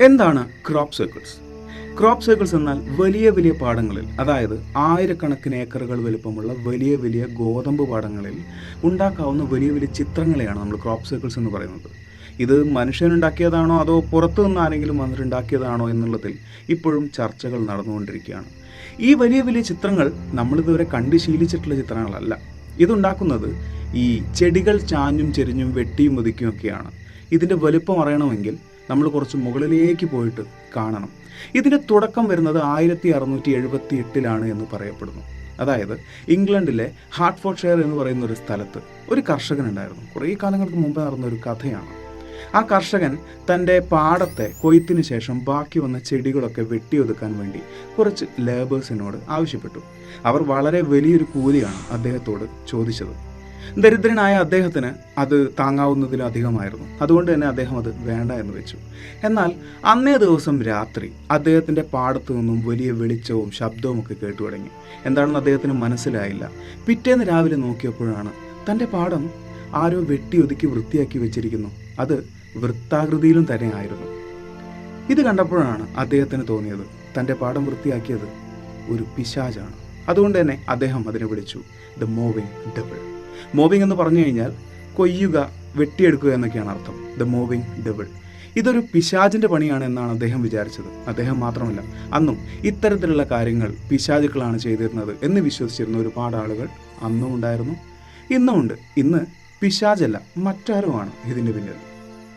എന്താണ് crop circles? Crop circles എന്നാൽ വലിയ വലിയ പാടങ്ങളിൽ, അതായത് ആയിരക്കണക്കിന് ഏക്കറുകൾ വലുപ്പമുള്ള വലിയ വലിയ ഗോതമ്പ് പാടങ്ങളിൽ ഉണ്ടാക്കാവുന്ന വലിയ വലിയ ചിത്രങ്ങളെയാണ് നമ്മൾ ക്രോപ്പ് സർക്കിൾസ് എന്ന് പറയുന്നത്. ഇത് മനുഷ്യനുണ്ടാക്കിയതാണോ അതോ പുറത്തു നിന്ന് ആരെങ്കിലും വന്നിട്ടുണ്ടാക്കിയതാണോ എന്നുള്ളതിൽ ഇപ്പോഴും ചർച്ചകൾ നടന്നുകൊണ്ടിരിക്കുകയാണ്. ഈ വലിയ വലിയ ചിത്രങ്ങൾ നമ്മളിതുവരെ കണ്ട് ശീലിച്ചിട്ടുള്ള ചിത്രങ്ങളല്ല. ഇതുണ്ടാക്കുന്നത് ഈ ചെടികൾ ചാഞ്ഞും ചെരിഞ്ഞും വെട്ടിയും ഒതുക്കിയൊക്കെയാണ്. ഇതിൻ്റെ വലുപ്പം അറിയണമെങ്കിൽ നമ്മൾ കുറച്ച് മുകളിലേക്ക് പോയിട്ട് കാണണം. ഇതിൻ്റെ തുടക്കം വരുന്നത് 1678 എന്ന് പറയപ്പെടുന്നു. അതായത് ഇംഗ്ലണ്ടിലെ ഹാർട്ട്ഫോർഡ്ഷയർ എന്ന് പറയുന്ന ഒരു സ്ഥലത്ത് ഒരു കർഷകനുണ്ടായിരുന്നു. കുറേ കാലങ്ങൾക്ക് മുമ്പ് നടന്ന ഒരു കഥയാണ്. ആ കർഷകൻ തൻ്റെ പാടത്തെ കൊയ്ത്തിന് ശേഷം ബാക്കി വന്ന ചെടികളൊക്കെ വെട്ടിയൊതുക്കാൻ വേണ്ടി കുറച്ച് ലേബേഴ്സിനോട് ആവശ്യപ്പെട്ടു. അവർ വളരെ വലിയൊരു കൂലിയാണ് അദ്ദേഹത്തോട് ചോദിച്ചത്. ദരിദ്രനായ അദ്ദേഹത്തിന് അത് താങ്ങാവുന്നതിലധികമായിരുന്നു. അതുകൊണ്ട് തന്നെ അദ്ദേഹം അത് വേണ്ട എന്ന് വെച്ചു. എന്നാൽ അന്നേ ദിവസം രാത്രി അദ്ദേഹത്തിൻ്റെ പാടത്തു നിന്നും വലിയ വെളിച്ചവും ശബ്ദവും ഒക്കെ കേട്ടു തുടങ്ങി. എന്താണെന്ന് അദ്ദേഹത്തിന് മനസ്സിലായില്ല. പിറ്റേന്ന് രാവിലെ നോക്കിയപ്പോഴാണ് തൻ്റെ പാടം ആരോ വെട്ടിയൊതുക്കി വൃത്തിയാക്കി വെച്ചിരിക്കുന്നു. അത് വൃത്താകൃതിയിലും തന്നെ ആയിരുന്നു. ഇത് കണ്ടപ്പോഴാണ് അദ്ദേഹത്തിന് തോന്നിയത് തൻ്റെ പാടം വൃത്തിയാക്കിയത് ഒരു പിശാചാണ്. അതുകൊണ്ട് തന്നെ അദ്ദേഹം അതിനെ വിളിച്ചു ദ മൂവിങ് ഡെവിൾ. മൂവിങ് എന്ന് പറഞ്ഞു കഴിഞ്ഞാൽ കൊയ്യുക, വെട്ടിയെടുക്കുക എന്നൊക്കെയാണ് അർത്ഥം. The moving devil. ഇതൊരു പിശാചിൻ്റെ പണിയാണ് എന്നാണ് അദ്ദേഹം വിചാരിച്ചത്. അദ്ദേഹം മാത്രമല്ല, അന്നും ഇത്തരത്തിലുള്ള കാര്യങ്ങൾ പിശാചുക്കളാണ് ചെയ്തിരുന്നത് എന്ന് വിശ്വസിച്ചിരുന്ന ഒരുപാട് ആളുകൾ അന്നും ഉണ്ടായിരുന്നു, ഇന്നുമുണ്ട്. ഇന്ന് പിശാചല്ല, മറ്റാരുമാണ് ഇതിൻ്റെ പിന്നിൽ.